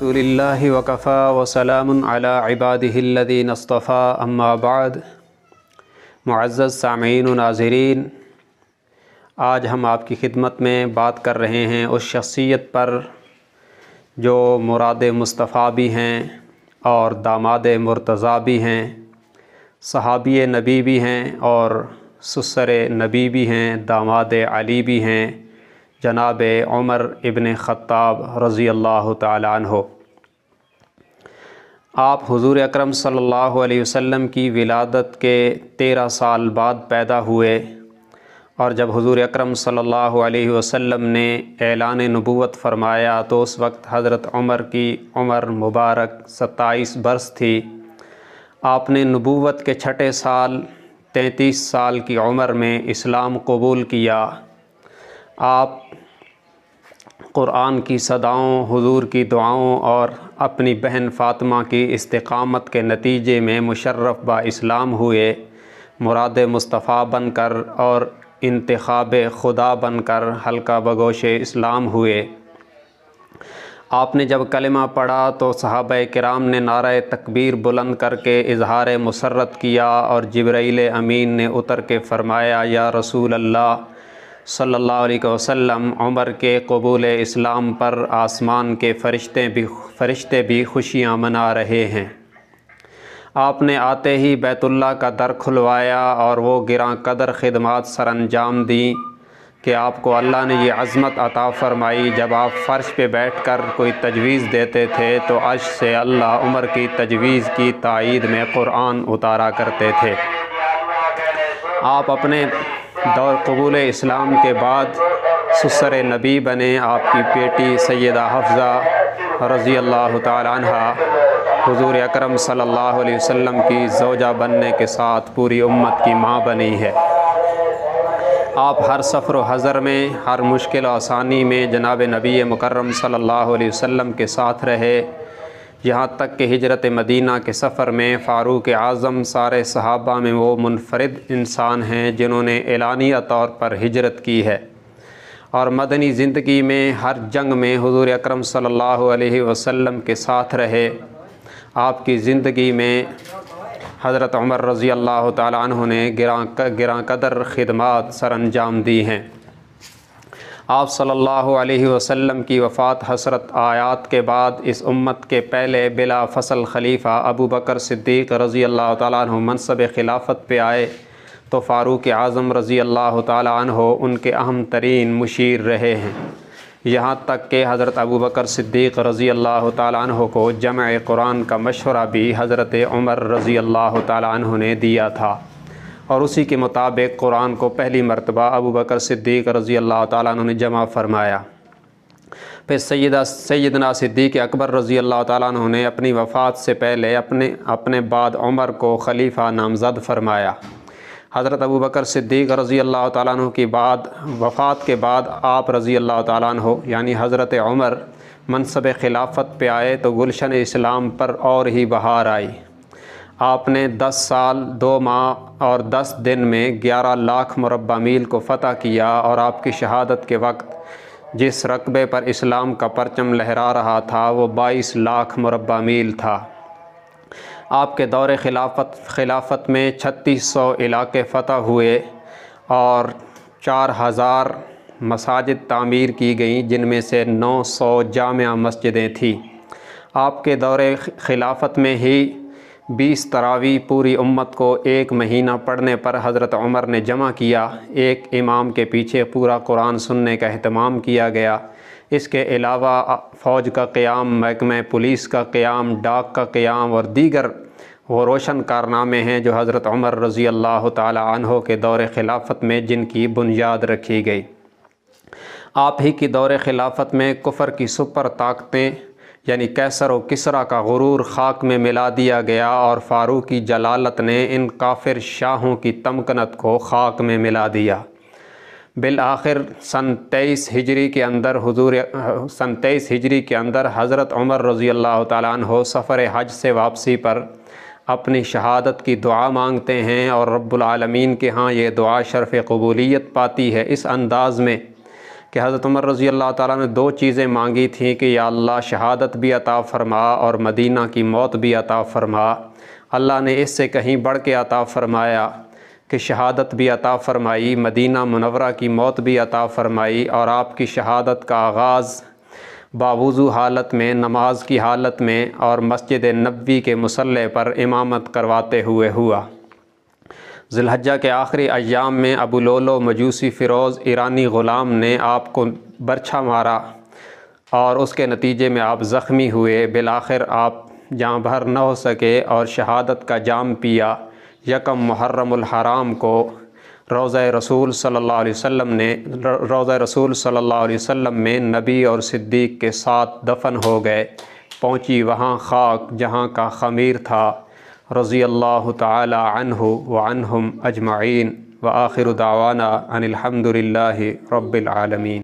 رسول اللہ وکفا وسلام علی عبادہ الذین اصطفیٰ اما بعد۔ معزز سامعین و ناظرین، آج ہم آپ کی خدمت میں بات کر رہے ہیں اس شخصیت پر جو مراد مصطفیٰ بھی ہیں اور داماد مرتضیٰ بھی ہیں، صحابی نبی بھی ہیں اور سسر نبی بھی ہیں، داماد علی بھی ہیں، جناب عمر ابن خطاب رضی اللہ تعالیٰ عنہ۔ آپ حضور اکرم صلی اللہ علیہ وسلم کی ولادت کے 13 سال بعد پیدا ہوئے، اور جب حضور اکرم صلی اللہ علیہ وسلم نے اعلان نبوت فرمایا تو اس وقت حضرت عمر کی عمر مبارک 27 برس تھی۔ آپ نے نبوت کے 6 سال 33 سال کی عمر میں اسلام قبول کیا۔ آپ قرآن کی صداؤں، حضور کی دعاؤں اور اپنی بہن فاطمہ کی استقامت کے نتیجے میں مشرف با اسلام ہوئے، مراد مصطفیٰ بن کر اور انتخاب خدا بن کر حلقہ بگوش اسلام ہوئے۔ آپ نے جب کلمہ پڑھا تو صحابہ کرام نے نعرہ تکبیر بلند کر کے اظہار مسرت کیا، اور جبرائیل امین نے اتر کے فرمایا، یا رسول اللہ صلی اللہ علیہ وسلم، عمر کے قبول اسلام پر آسمان کے فرشتے بھی خوشیاں منا رہے ہیں۔ آپ نے آتے ہی بیت اللہ کا در کھلوایا اور وہ گراں قدر خدمات سر انجام دیں کہ آپ کو اللہ نے یہ عظمت عطا فرمائی، جب آپ فرش پہ بیٹھ کر کوئی تجویز دیتے تھے تو عرش سے اللہ عمر کی تجویز کی تائید میں قرآن اتارا کرتے تھے۔ آپ اپنے دور قبول اسلام کے بعد سسر نبی بنے۔ آپ کی بیٹی سیدہ حفصہ رضی اللہ تعالی عنہ حضور اکرم صلی اللہ علیہ وسلم کی زوجہ بننے کے ساتھ پوری امت کی ماں بنی ہے۔ آپ ہر سفر و حضر میں، ہر مشکل و آسانی میں جناب نبی مکرم صلی اللہ علیہ وسلم کے ساتھ رہے، یہاں تک کہ ہجرت مدینہ کے سفر میں فاروق اعظم سارے صحابہ میں وہ منفرد انسان ہیں جنہوں نے اعلانیہ طور پر ہجرت کی ہے، اور مدنی زندگی میں ہر جنگ میں حضور اکرم صلی اللہ علیہ وسلم کے ساتھ رہے۔ آپ کی زندگی میں حضرت عمر رضی اللہ تعالیٰ عنہ نے گراں قدر خدمات سر انجام دی ہیں۔ آپ صلی اللہ علیہ وسلم کی وفات حسرت آیات کے بعد اس امت کے پہلے بلا فصل خلیفہ ابو بکر صدیق رضی اللہ تعالیٰ عنہ منصب خلافت پہ آئے تو فاروق اعظم رضی اللہ تعالیٰ عنہ ان کے اہم ترین مشیر رہے ہیں، یہاں تک کہ حضرت ابو بکر صدیق رضی اللہ تعالیٰ عنہ کو جمع قرآن کا مشورہ بھی حضرت عمر رضی اللہ تعالیٰ عنہ نے دیا تھا، اور اسی کے مطابق قرآن کو پہلی مرتبہ ابو بکر صدیق رضی اللہ تعالیٰ عنہ نے جمع فرمایا۔ پھر سیدنا صدیق اکبر رضی اللہ تعالیٰ عنہ نے اپنی وفات سے پہلے اپنے بعد عمر کو خلیفہ نامزد فرمایا۔ حضرت ابو بکر صدیق رضی اللہ تعالیٰ عنہ کی وفات کے بعد آپ رضی اللہ تعالیٰ عنہ یعنی حضرت عمر منصب خلافت پہ آئے تو گلشن اسلام پر اور ہی بہار آئی۔ آپ نے 10 سال 2 ماہ اور 10 دن میں 11 لاکھ مربع میل کو فتح کیا، اور آپ کی شہادت کے وقت جس رقبے پر اسلام کا پرچم لہرا رہا تھا وہ 22 لاکھ مربع میل تھا۔ آپ کے دور خلافت میں 3600 علاقے فتح ہوئے اور 4000 مساجد تعمیر کی گئیں، جن میں سے 900 جامع مسجدیں تھیں۔ آپ کے دور خلافت میں ہی 20 تراویح پوری امت کو 1 مہینہ پڑھنے پر حضرت عمر نے جمع کیا۔ ایک امام کے پیچھے پورا قرآن سننے کا اہتمام کیا گیا۔ اس کے علاوہ فوج کا قیام، محکمہ پولیس کا قیام، ڈاک کا قیام اور دیگر وہ روشن کارنامے ہیں جو حضرت عمر رضی اللہ تعالی عنہ کے دور خلافت میں جن کی بنیاد رکھی گئی۔ آپ ہی کی دور خلافت میں کفر کی سپر طاقتیں یعنی کیسر و کسریٰ کا غرور خاک میں ملا دیا گیا، اور فاروقی جلالت نے ان کافر شاہوں کی تمکنت کو خاک میں ملا دیا۔ بالآخر سن 23 ہجری کے اندر حضرت عمر رضی اللہ تعالیٰ عنہ سفر حج سے واپسی پر اپنی شہادت کی دعا مانگتے ہیں، اور رب العالمین کے ہاں یہ دعا شرف قبولیت پاتی ہے اس انداز میں کہ حضرت عمر رضی اللہ تعالیٰ نے 2 چیزیں مانگی تھیں کہ یا اللہ شہادت بھی عطا فرما اور مدینہ کی موت بھی عطا فرما۔ اللہ نے اس سے کہیں بڑھ کے عطا فرمایا کہ شہادت بھی عطا فرمائی، مدینہ منورہ کی موت بھی عطا فرمائی، اور آپ کی شہادت کا آغاز باوضو حالت میں، نماز کی حالت میں اور مسجد نبوی کے مصلی پر امامت کرواتے ہوئے ہوا۔ ذی الحجہ کے آخری ایام میں ابو لولو مجوسی فیروز ایرانی غلام نے آپ کو برچھا مارا اور اس کے نتیجے میں آپ زخمی ہوئے۔ بالآخر آپ جاں بحر نہ ہو سکے اور شہادت کا جام پیا۔ 1 محرم الحرام کو روضہ رسول صلی اللہ علیہ وسلم میں نبی اور صدیق کے ساتھ دفن ہو گئے۔ پہنچی وہاں خاک جہاں کا خمیر تھا۔ رضی اللہ تعالی عنہ وعنہم اجمعین، وآخر دعوانا ان الحمد للہ رب العالمین۔